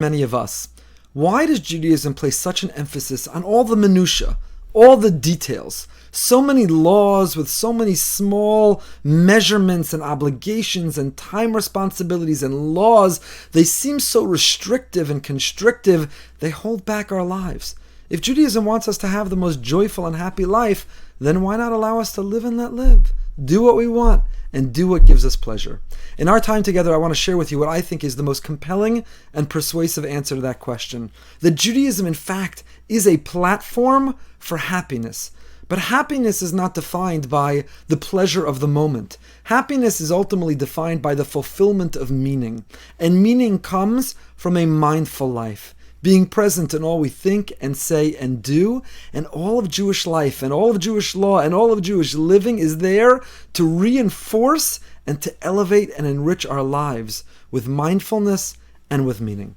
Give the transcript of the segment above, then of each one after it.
many of us. Why does Judaism place such an emphasis on all the minutiae, all the details? So many laws with so many small measurements and obligations and time responsibilities and laws. They seem so restrictive and constrictive. They hold back our lives. If Judaism wants us to have the most joyful and happy life, then why not allow us to live and let live? Do what we want and do what gives us pleasure. In our time together, I want to share with you what I think is the most compelling and persuasive answer to that question. That Judaism, in fact, is a platform for happiness. But happiness is not defined by the pleasure of the moment. Happiness is ultimately defined by the fulfillment of meaning. And meaning comes from a mindful life, being present in all we think and say and do. And all of Jewish life and all of Jewish law and all of Jewish living is there to reinforce and to elevate and enrich our lives with mindfulness and with meaning.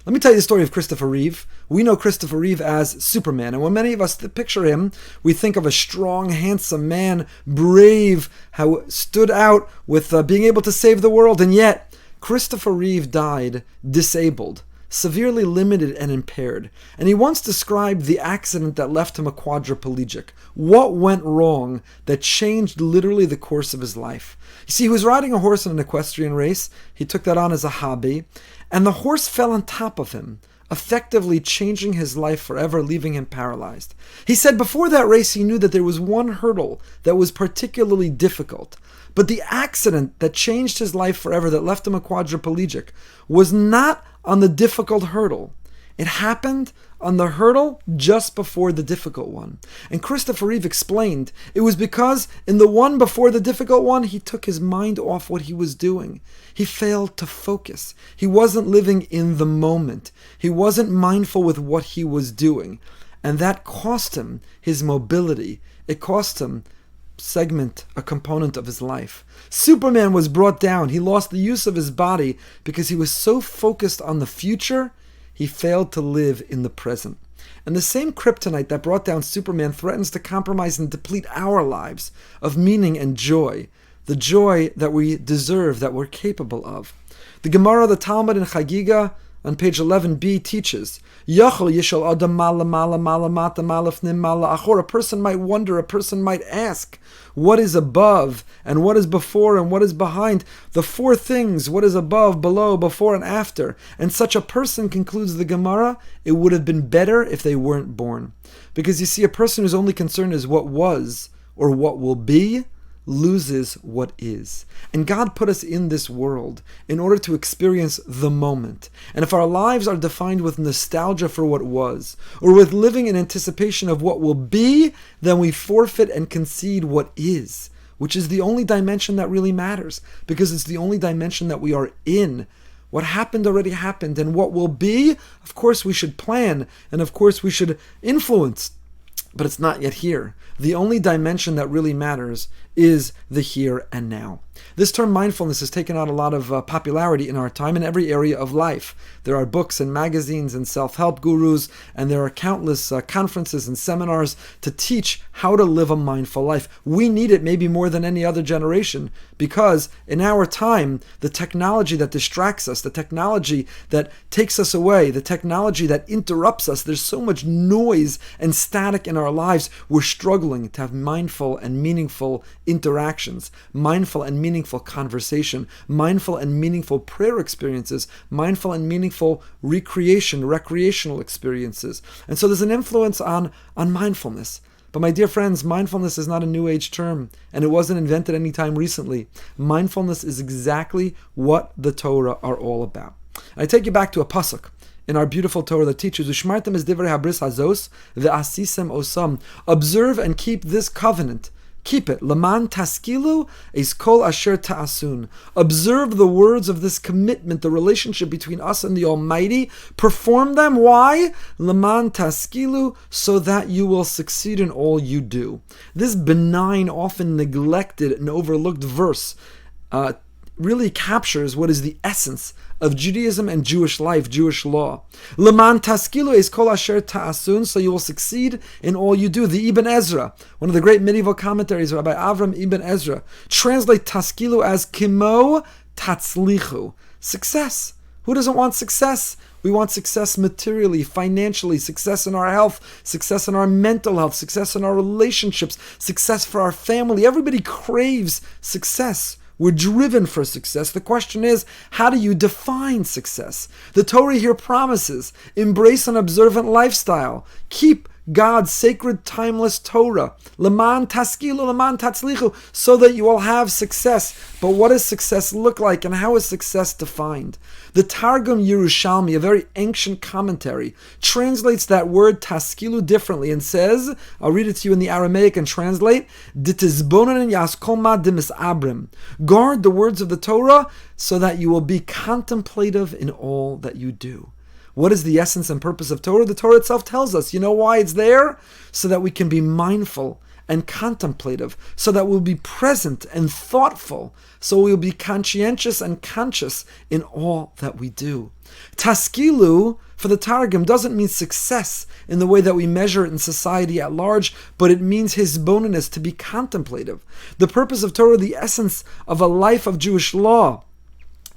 Let me tell you the story of Christopher Reeve. We know Christopher Reeve as Superman, and when many of us picture him, we think of a strong, handsome man, brave, how stood out with being able to save the world, and yet Christopher Reeve died disabled, severely limited and impaired. And he once described the accident that left him a quadriplegic. What went wrong that changed literally the course of his life? You see, he was riding a horse in an equestrian race. He took that on as a hobby. And the horse fell on top of him, effectively changing his life forever, leaving him paralyzed. He said before that race he knew that there was one hurdle that was particularly difficult. But the accident that changed his life forever, that left him a quadriplegic, was not on the difficult hurdle. It happened on the hurdle just before the difficult one. And Christopher Reeve explained it was because in the one before the difficult one, he took his mind off what he was doing. He failed to focus. He wasn't living in the moment. He wasn't mindful with what he was doing. And that cost him his mobility. It cost him a component of his life. Superman was brought down. He lost the use of his body because he was so focused on the future, he failed to live in the present. And the same kryptonite that brought down Superman threatens to compromise and deplete our lives of meaning and joy, the joy that we deserve, that we're capable of. The Gemara, the Talmud in Chagiga, on page 11b teaches, a person might wonder, a person might ask, what is above and what is before and what is behind? The four things, what is above, below, before and after. And such a person, concludes the Gemara, it would have been better if they weren't born. Because you see, a person whose only concern is what was or what will be, loses what is. And God put us in this world in order to experience the moment. And if our lives are defined with nostalgia for what was, or with living in anticipation of what will be, then we forfeit and concede what is, which is the only dimension that really matters, because it's the only dimension that we are in. What happened already happened, and what will be, of course we should plan, and of course we should influence, but it's not yet here. The only dimension that really matters is the here and now. This term mindfulness has taken on a lot of popularity in our time in every area of life. There are books and magazines and self-help gurus, and there are countless conferences and seminars to teach how to live a mindful life. We need it maybe more than any other generation, because in our time, the technology that distracts us, the technology that takes us away, the technology that interrupts us, there's so much noise and static in our lives. We're struggling to have mindful and meaningful interactions, mindful and meaningful conversation, mindful and meaningful prayer experiences, mindful and meaningful recreational experiences. And so there's an influence on mindfulness. But my dear friends, mindfulness is not a new age term, and it wasn't invented anytime recently. Mindfulness is exactly what the Torah are all about. I take you back to a pasuk in our beautiful Torah that teaches, Ushmartem es divrei habris hazos ve'asisem osam. Observe and keep this covenant. Keep it. Laman taskilu is kol asher ta'asun. Observe the words of this commitment, the relationship between us and the Almighty. Perform them. Why? Laman taskilu, so that you will succeed in all you do. This benign, often neglected and overlooked verse really captures what is the essence of Judaism and Jewish life, Jewish law. Leman taskilu is kol asher ta'asun, so you will succeed in all you do. The Ibn Ezra, one of the great medieval commentaries, Rabbi Avram Ibn Ezra, translate taskilu as kimo tatzlichu, success. Who doesn't want success? We want success materially, financially, success in our health, success in our mental health, success in our relationships, success for our family. Everybody craves success. We're driven for success. The question is, how do you define success? The Torah here promises, embrace an observant lifestyle. Keep God's sacred, timeless Torah, leman taskilu, leman tatzlichu, so that you will have success. But what does success look like, and how is success defined? The Targum Yerushalmi, a very ancient commentary, translates that word taskilu differently and says, I'll read it to you in the Aramaic and translate, ditizbonen yaskolma dimisabrim. Guard the words of the Torah so that you will be contemplative in all that you do. What is the essence and purpose of Torah? The Torah itself tells us. You know why it's there? So that we can be mindful and contemplative, so that we'll be present and thoughtful, so we'll be conscientious and conscious in all that we do. Taskilu, for the Targum, doesn't mean success in the way that we measure it in society at large, but it means hisbonenus, to be contemplative. The purpose of Torah, the essence of a life of Jewish law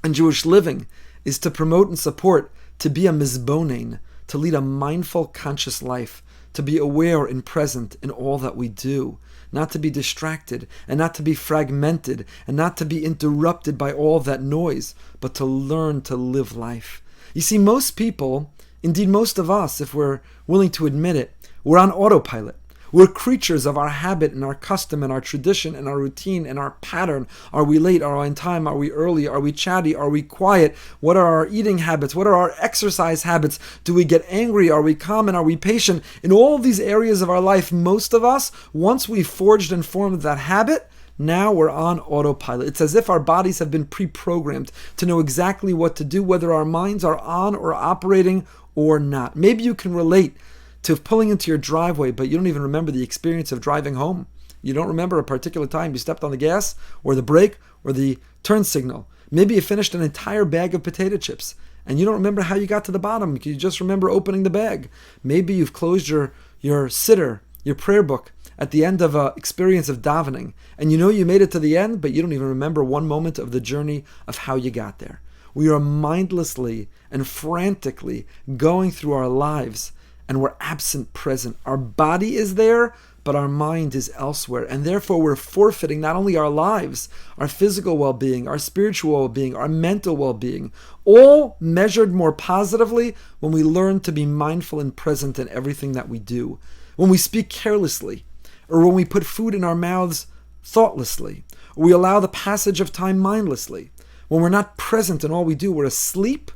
and Jewish living, is to promote and support, to be a mizbonen, to lead a mindful, conscious life, to be aware and present in all that we do, not to be distracted, and not to be fragmented, and not to be interrupted by all that noise, but to learn to live life. You see, most people, indeed most of us, if we're willing to admit it, we're on autopilot. We're creatures of our habit and our custom and our tradition and our routine and our pattern. Are we late? Are we on time? Are we early? Are we chatty? Are we quiet? What are our eating habits? What are our exercise habits? Do we get angry? Are we calm? And are we patient? In all of these areas of our life, most of us, once we've forged and formed that habit, now we're on autopilot. It's as if our bodies have been pre-programmed to know exactly what to do, whether our minds are on or operating or not. Maybe you can relate to pulling into your driveway, but you don't even remember the experience of driving home. You don't remember a particular time you stepped on the gas or the brake or the turn signal. Maybe you finished an entire bag of potato chips and you don't remember how you got to the bottom. You just remember opening the bag. Maybe you've closed your siddur, your prayer book, at the end of an experience of davening, and you know you made it to the end, but you don't even remember one moment of the journey of how you got there. We are mindlessly and frantically going through our lives, and we're absent present. Our body is there, but our mind is elsewhere. And therefore we're forfeiting not only our lives, our physical well-being, our spiritual well-being, our mental well-being, all measured more positively when we learn to be mindful and present in everything that we do. When we speak carelessly, or when we put food in our mouths thoughtlessly, or we allow the passage of time mindlessly. When we're not present in all we do, we're asleep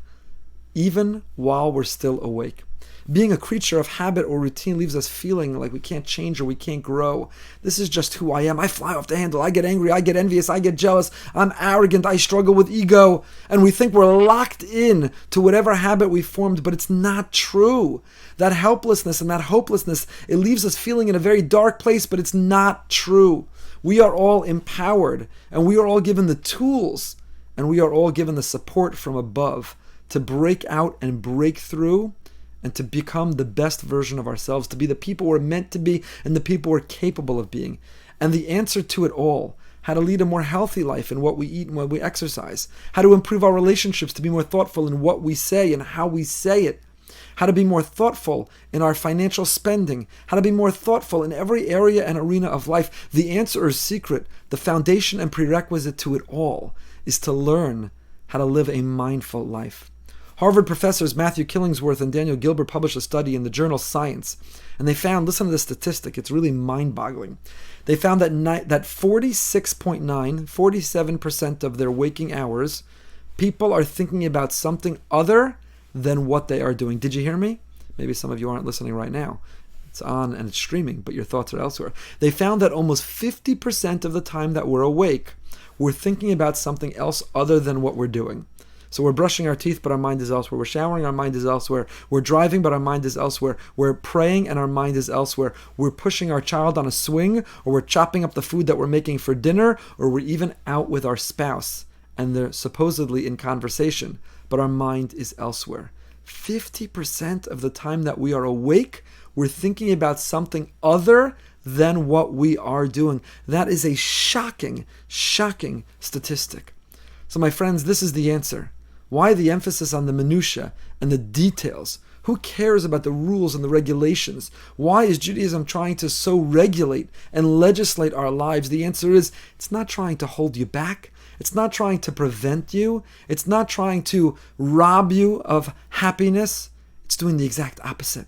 even while we're still awake. Being a creature of habit or routine leaves us feeling like we can't change or we can't grow. This is just who I am. I fly off the handle. I get angry. I get envious. I get jealous. I'm arrogant. I struggle with ego. And we think we're locked in to whatever habit we formed, but it's not true. That helplessness and that hopelessness, it leaves us feeling in a very dark place, but it's not true. We are all empowered, and we are all given the tools, and we are all given the support from above to break out and break through, and to become the best version of ourselves, to be the people we're meant to be and the people we're capable of being. And the answer to it all, how to lead a more healthy life in what we eat and what we exercise, how to improve our relationships, to be more thoughtful in what we say and how we say it, how to be more thoughtful in our financial spending, how to be more thoughtful in every area and arena of life. The answer is secret. The foundation and prerequisite to it all is to learn how to live a mindful life. Harvard professors Matthew Killingsworth and Daniel Gilbert published a study in the journal Science, and they found, listen to this statistic, it's really mind-boggling. They found that 47% of their waking hours, people are thinking about something other than what they are doing. Did you hear me? Maybe some of you aren't listening right now. It's on and it's streaming, but your thoughts are elsewhere. They found that almost 50% of the time that we're awake, we're thinking about something else other than what we're doing. So we're brushing our teeth, but our mind is elsewhere. We're showering, our mind is elsewhere. We're driving, but our mind is elsewhere. We're praying, and our mind is elsewhere. We're pushing our child on a swing, or we're chopping up the food that we're making for dinner, or we're even out with our spouse, and they're supposedly in conversation, but our mind is elsewhere. 50% of the time that we are awake, we're thinking about something other than what we are doing. That is a shocking, shocking statistic. So my friends, this is the answer. Why the emphasis on the minutiae and the details? Who cares about the rules and the regulations? Why is Judaism trying to so regulate and legislate our lives? The answer is, it's not trying to hold you back. It's not trying to prevent you. It's not trying to rob you of happiness. It's doing the exact opposite.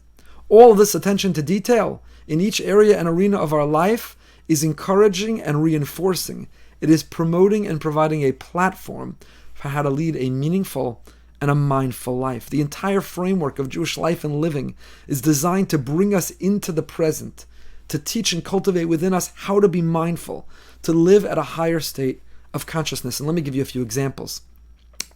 All this attention to detail in each area and arena of our life is encouraging and reinforcing. It is promoting and providing a platform for how to lead a meaningful and a mindful life. The entire framework of Jewish life and living is designed to bring us into the present, to teach and cultivate within us how to be mindful, to live at a higher state of consciousness. And let me give you a few examples.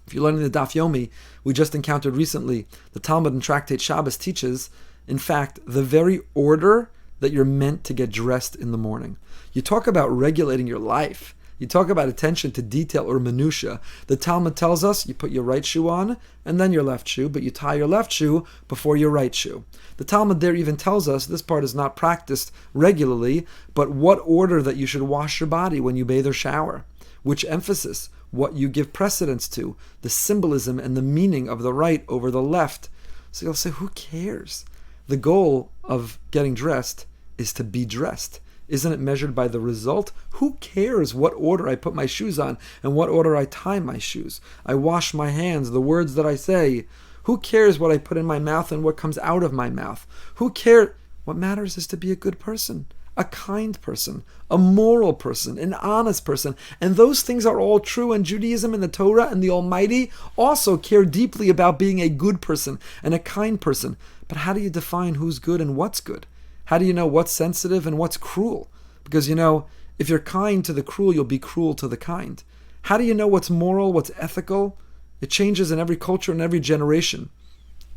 If you're learning the Daf Yomi, we just encountered recently, the Talmud and Tractate Shabbos teaches, in fact, the very order that you're meant to get dressed in the morning. You talk about regulating your life. You talk about attention to detail or minutia. The Talmud tells us you put your right shoe on and then your left shoe, but you tie your left shoe before your right shoe. The Talmud there even tells us, this part is not practiced regularly, but what order that you should wash your body when you bathe or shower. Which emphasis, what you give precedence to, the symbolism and the meaning of the right over the left. So you'll say, who cares? The goal of getting dressed is to be dressed. Isn't it measured by the result? Who cares what order I put my shoes on and what order I tie my shoes? I wash my hands, the words that I say. Who cares what I put in my mouth and what comes out of my mouth? Who cares? What matters is to be a good person, a kind person, a moral person, an honest person. And those things are all true. And Judaism and the Torah and the Almighty also care deeply about being a good person and a kind person. But how do you define who's good and what's good? How do you know what's sensitive and what's cruel? Because, if you're kind to the cruel, you'll be cruel to the kind. How do you know what's moral, what's ethical? It changes in every culture and every generation.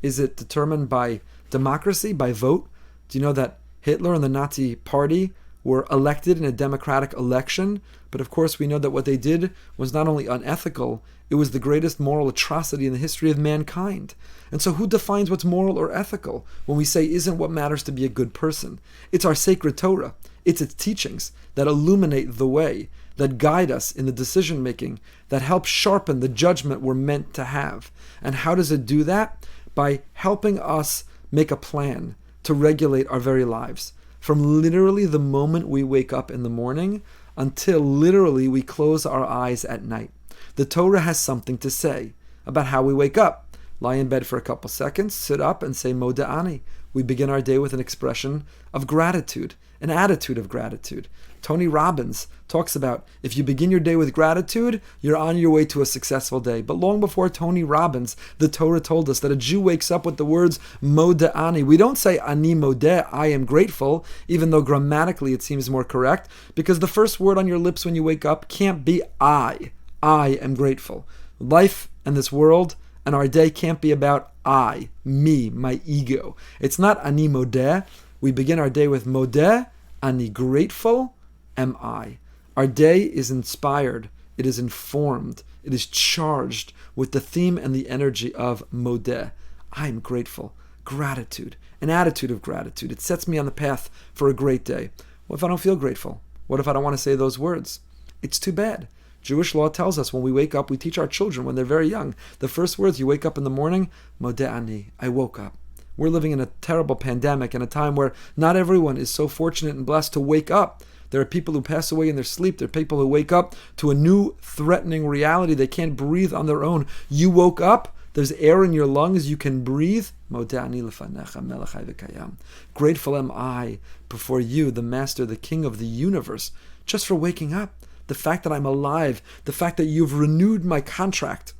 Is it determined by democracy, by vote? Do you know that Hitler and the Nazi Party were elected in a democratic election? But of course, we know that what they did was not only unethical, it was the greatest moral atrocity in the history of mankind. And so who defines what's moral or ethical when we say isn't what matters to be a good person? It's our sacred Torah. It's its teachings that illuminate the way, that guide us in the decision making, that help sharpen the judgment we're meant to have. And how does it do that? By helping us make a plan to regulate our very lives. From literally the moment we wake up in the morning until literally we close our eyes at night. The Torah has something to say about how we wake up. Lie in bed for a couple seconds, sit up and say Moda'ani. We begin our day with an expression of gratitude, an attitude of gratitude. Tony Robbins talks about if you begin your day with gratitude, you're on your way to a successful day. But long before Tony Robbins, the Torah told us that a Jew wakes up with the words Moda'ani. We don't say Ani Modeh, I am grateful, even though grammatically it seems more correct, because the first word on your lips when you wake up can't be I am grateful. Life and this world and our day can't be about I, me, my ego. It's not Ani Modeh. We begin our day with Modeh, Ani grateful, am I. Our day is inspired, it is informed, it is charged with the theme and the energy of Modeh. I am grateful. Gratitude, an attitude of gratitude. It sets me on the path for a great day. What if I don't feel grateful? What if I don't want to say those words? It's too bad. Jewish law tells us when we wake up, we teach our children when they're very young. The first words you wake up in the morning, Modeh Ani, I woke up. We're living in a terrible pandemic and a time where not everyone is so fortunate and blessed to wake up. There are people who pass away in their sleep. There are people who wake up to a new threatening reality. They can't breathe on their own. You woke up. There's air in your lungs. You can breathe. Modeh Ani lefanecha melech chai v'kayam. Grateful am I before you, the Master, the King of the universe, just for waking up. The fact that I'm alive, the fact that you've renewed my contract.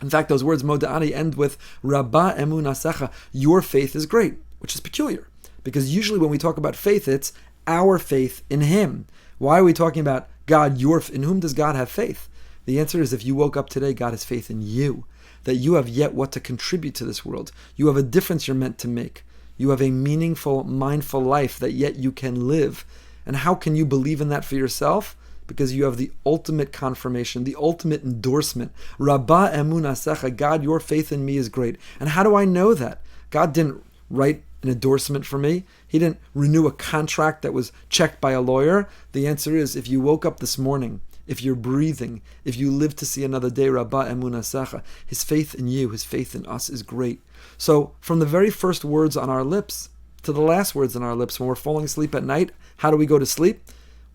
In fact, those words, Modeh Ani, end with Rabba emunasecha, your faith is great, which is peculiar. Because usually when we talk about faith, it's our faith in Him. Why are we talking about God, in whom does God have faith? The answer is if you woke up today, God has faith in you. That you have yet what to contribute to this world. You have a difference you're meant to make. You have a meaningful, mindful life that yet you can live. And how can you believe in that for yourself? Because you have the ultimate confirmation, the ultimate endorsement. Rabba emunasecha, God, your faith in me is great. And how do I know that? God didn't write an endorsement for me. He didn't renew a contract that was checked by a lawyer. The answer is if you woke up this morning if you're breathing, if you live to see another day, Rabba emunasecha, his faith in you, his faith in us is great. So from the very first words on our lips to the last words on our lips, when we're falling asleep at night, how do we go to sleep?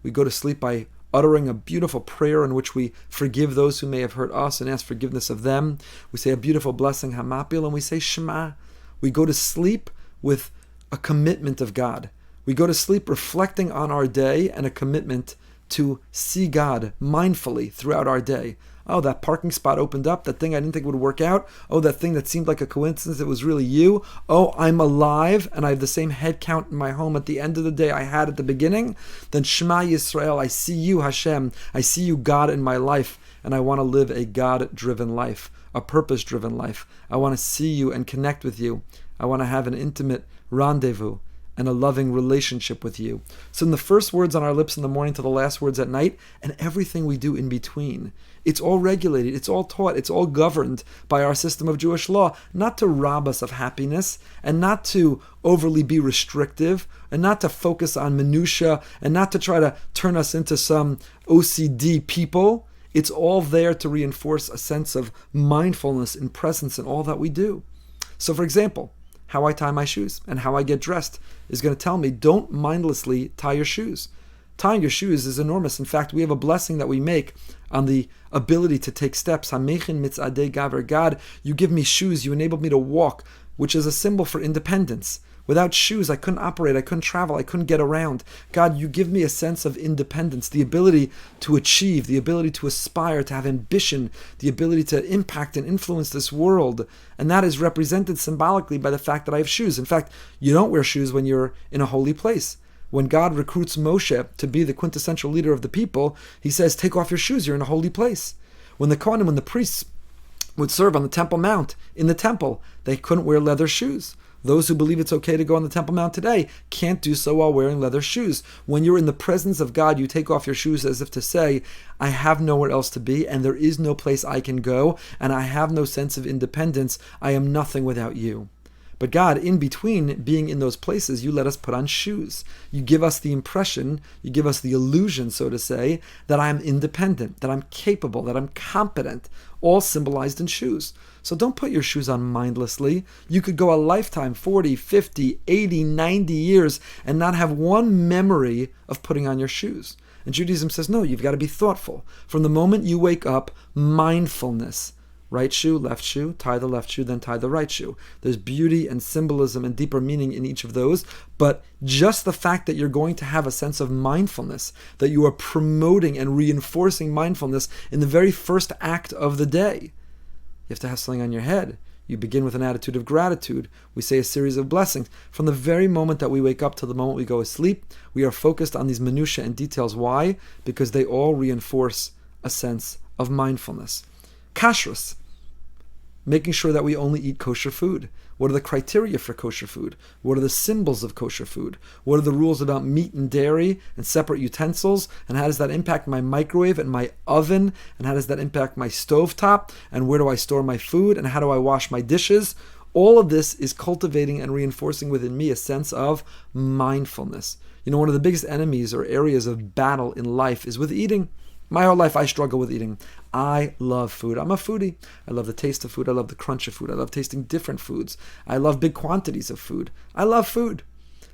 We go to sleep by uttering a beautiful prayer in which we forgive those who may have hurt us and ask forgiveness of them. We say a beautiful blessing, Hamapil, and we say Shema. We go to sleep with a commitment of God. We go to sleep reflecting on our day and a commitment to see God mindfully throughout our day. Oh, that parking spot opened up, that thing I didn't think would work out. Oh, that thing that seemed like a coincidence, it was really you. Oh, I'm alive and I have the same head count in my home at the end of the day I had at the beginning. Then Shema Yisrael, I see you, Hashem. I see you, God, in my life, and I want to live a God-driven life, a purpose-driven life. I want to see you and connect with you. I want to have an intimate rendezvous and a loving relationship with you. So in the first words on our lips in the morning to the last words at night, and everything we do in between, it's all regulated, it's all taught, it's all governed by our system of Jewish law, not to rob us of happiness, and not to overly be restrictive, and not to focus on minutia, and not to try to turn us into some OCD people. It's all there to reinforce a sense of mindfulness and presence in all that we do. So for example, how I tie my shoes and how I get dressed is going to tell me, don't mindlessly tie your shoes. Tying your shoes is enormous. In fact, we have a blessing that we make on the ability to take steps. Hamechin mitzadei gaver. God, you give me shoes, you enable me to walk, which is a symbol for independence. Without shoes, I couldn't operate, I couldn't travel, I couldn't get around. God, you give me a sense of independence, the ability to achieve, the ability to aspire, to have ambition, the ability to impact and influence this world. And that is represented symbolically by the fact that I have shoes. In fact, you don't wear shoes when you're in a holy place. When God recruits Moshe to be the quintessential leader of the people, he says, take off your shoes, you're in a holy place. When the Kohanim, when the priests would serve on the Temple Mount, in the temple, they couldn't wear leather shoes. Those who believe it's okay to go on the Temple Mount today can't do so while wearing leather shoes. When you're in the presence of God, you take off your shoes as if to say, I have nowhere else to be, and there is no place I can go, and I have no sense of independence. I am nothing without you. But God, in between being in those places, you let us put on shoes. You give us the impression, you give us the illusion, so to say, that I'm independent, that I'm capable, that I'm competent, all symbolized in shoes. So don't put your shoes on mindlessly. You could go a lifetime, 40, 50, 80, 90 years, and not have one memory of putting on your shoes. And Judaism says, no, you've got to be thoughtful. From the moment you wake up, mindfulness. Right shoe, left shoe, tie the left shoe, then tie the right shoe. There's beauty and symbolism and deeper meaning in each of those, but just the fact that you're going to have a sense of mindfulness, that you are promoting and reinforcing mindfulness in the very first act of the day. You have to have something on your head. You begin with an attitude of gratitude. We say a series of blessings. From the very moment that we wake up to the moment we go to sleep, we are focused on these minutiae and details. Why? Because they all reinforce a sense of mindfulness. Kashrus. Making sure that we only eat kosher food. What are the criteria for kosher food? What are the symbols of kosher food? What are the rules about meat and dairy and separate utensils? And how does that impact my microwave and my oven? And how does that impact my stovetop? And where do I store my food? And how do I wash my dishes? All of this is cultivating and reinforcing within me a sense of mindfulness. You know, one of the biggest enemies or areas of battle in life is with eating. My whole life I struggle with eating. I love food. I'm a foodie. I love the taste of food. I love the crunch of food. I love tasting different foods. I love big quantities of food. I love food.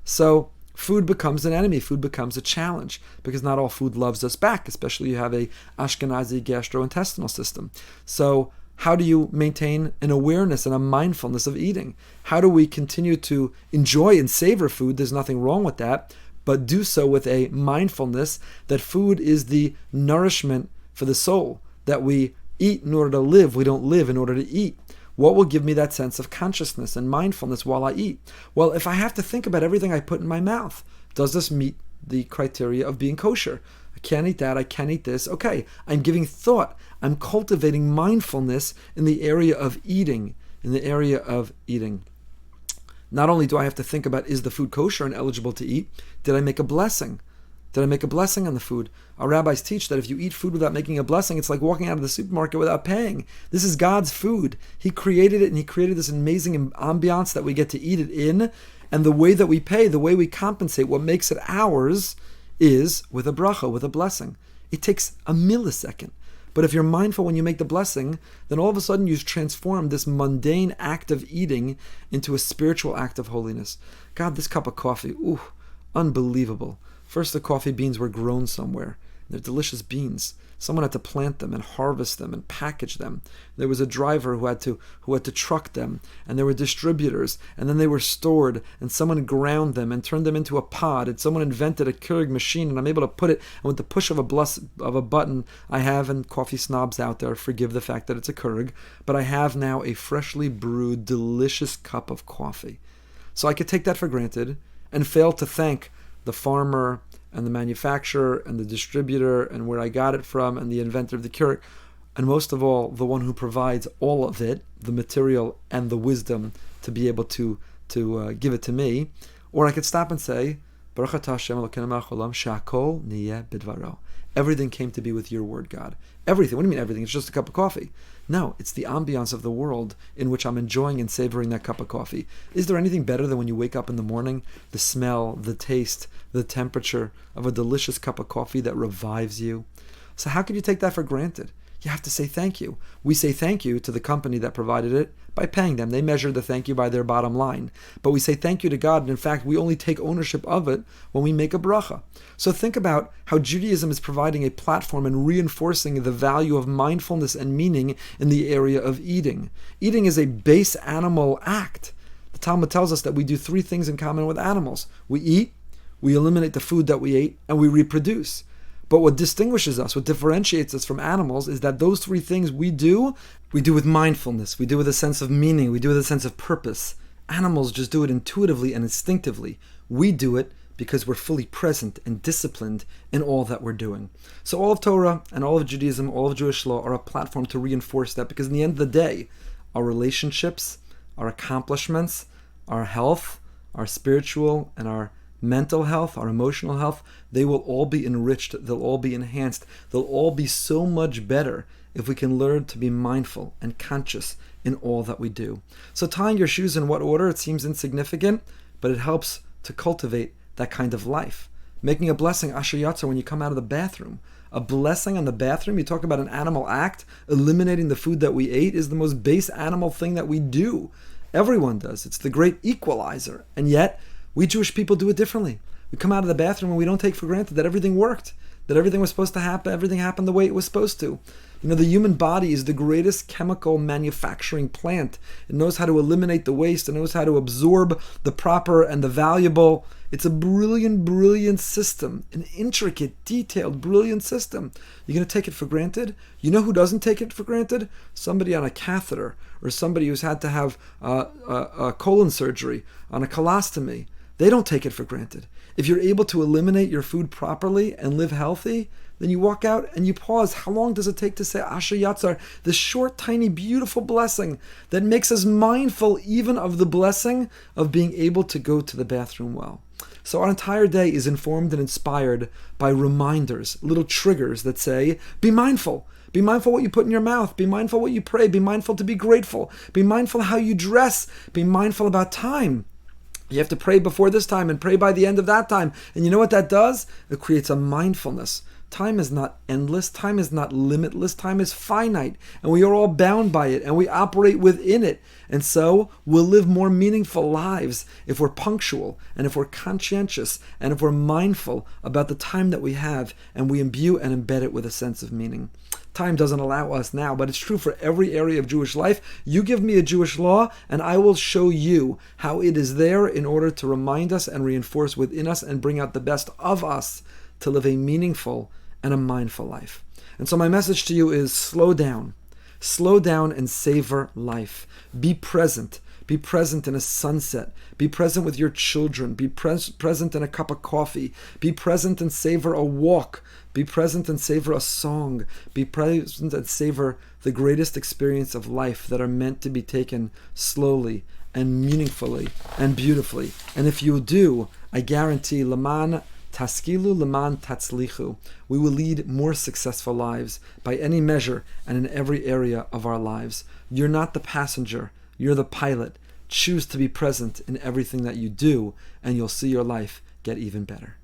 So food becomes an enemy. Food becomes a challenge because not all food loves us back, especially you have a Ashkenazi gastrointestinal system. So how do you maintain an awareness and a mindfulness of eating? How do we continue to enjoy and savor food? There's nothing wrong with that. But do so with a mindfulness that food is the nourishment for the soul, that we eat in order to live, we don't live in order to eat. What will give me that sense of consciousness and mindfulness while I eat? Well, if I have to think about everything I put in my mouth, does this meet the criteria of being kosher? I can't eat that, I can't eat this. Okay, I'm giving thought, I'm cultivating mindfulness in the area of eating, Not only do I have to think about, is the food kosher and eligible to eat? Did I make a blessing? Did I make a blessing on the food? Our rabbis teach that if you eat food without making a blessing, it's like walking out of the supermarket without paying. This is God's food. He created it, and He created this amazing ambiance that we get to eat it in. And the way that we pay, the way we compensate, what makes it ours is with a bracha, with a blessing. It takes a millisecond. But if you're mindful when you make the blessing, then all of a sudden you transform this mundane act of eating into a spiritual act of holiness. God, this cup of coffee, ooh, unbelievable. First, the coffee beans were grown somewhere. They're delicious beans. Someone had to plant them and harvest them and package them. There was a driver who had to truck them, and there were distributors, and then they were stored, and someone ground them and turned them into a pod, and someone invented a Keurig machine, and I'm able to put it, and with the push of a button, I have, and coffee snobs out there, forgive the fact that it's a Keurig, but I have now a freshly brewed, delicious cup of coffee. So I could take that for granted and fail to thank the farmer and the manufacturer and the distributor and where I got it from and the inventor of the Keurig, and most of all, the one who provides all of it, the material and the wisdom to be able to give it to me. Or I could stop and say, Baruch atah Hashem Elokeinu melech haolam she'hakol niyeh bidvaro. Everything came to be with your word, God. Everything. What do you mean everything? It's just a cup of coffee. No, it's the ambiance of the world in which I'm enjoying and savoring that cup of coffee. Is there anything better than when you wake up in the morning, the smell, the taste, the temperature of a delicious cup of coffee that revives you? So how could you take that for granted? You have to say thank you. We say thank you to the company that provided it by paying them. They measure the thank you by their bottom line. But we say thank you to God, and in fact, we only take ownership of it when we make a bracha. So think about how Judaism is providing a platform and reinforcing the value of mindfulness and meaning in the area of eating. Eating is a base animal act. The Talmud tells us that we do three things in common with animals. We eat, we eliminate the food that we ate, and we reproduce. But what distinguishes us, what differentiates us from animals, is that those three things we do with mindfulness, we do with a sense of meaning, we do with a sense of purpose. Animals just do it intuitively and instinctively. We do it because we're fully present and disciplined in all that we're doing. So all of Torah and all of Judaism, all of Jewish law are a platform to reinforce that, because in the end of the day, our relationships, our accomplishments, our health, our spiritual and our mental health, our emotional health, they will all be enriched, they'll all be enhanced, they'll all be so much better if we can learn to be mindful and conscious in all that we do. So tying your shoes in what order, it seems insignificant, but it helps to cultivate that kind of life. Making a blessing, Asher Yatzar, when you come out of the bathroom. A blessing on the bathroom, you talk about an animal act, eliminating the food that we ate is the most base animal thing that we do. Everyone does. It's the great equalizer. And yet, we Jewish people do it differently. We come out of the bathroom and we don't take for granted that everything worked, that everything was supposed to happen, everything happened the way it was supposed to. You know, the human body is the greatest chemical manufacturing plant. It knows how to eliminate the waste. It knows how to absorb the proper and the valuable. It's a brilliant, brilliant system, an intricate, detailed, brilliant system. You're going to take it for granted? You know who doesn't take it for granted? Somebody on a catheter, or somebody who's had to have a colon surgery, on a colostomy. They don't take it for granted. If you're able to eliminate your food properly and live healthy, then you walk out and you pause. How long does it take to say Asher Yatzar, this short, tiny, beautiful blessing that makes us mindful even of the blessing of being able to go to the bathroom well? So our entire day is informed and inspired by reminders, little triggers that say, be mindful. Be mindful what you put in your mouth. Be mindful what you pray. Be mindful to be grateful. Be mindful how you dress. Be mindful about time. You have to pray before this time and pray by the end of that time. And you know what that does? It creates a mindfulness. Time is not endless. Time is not limitless. Time is finite. And we are all bound by it. And we operate within it. And so we'll live more meaningful lives if we're punctual and if we're conscientious and if we're mindful about the time that we have and we imbue and embed it with a sense of meaning. Time doesn't allow us now, but it's true for every area of Jewish life. You give me a Jewish law, and I will show you how it is there in order to remind us and reinforce within us and bring out the best of us to live a meaningful and a mindful life. And so my message to you is slow down. Slow down and savor life. Be present. Be present in a sunset. Be present with your children. Be present in a cup of coffee. Be present and savor a walk. Be present and savor a song. Be present and savor the greatest experience of life that are meant to be taken slowly and meaningfully and beautifully. And if you do, I guarantee, Laman Taskilu Laman Tatzlichu, we will lead more successful lives by any measure and in every area of our lives. You're not the passenger. You're the pilot. Choose to be present in everything that you do, and you'll see your life get even better.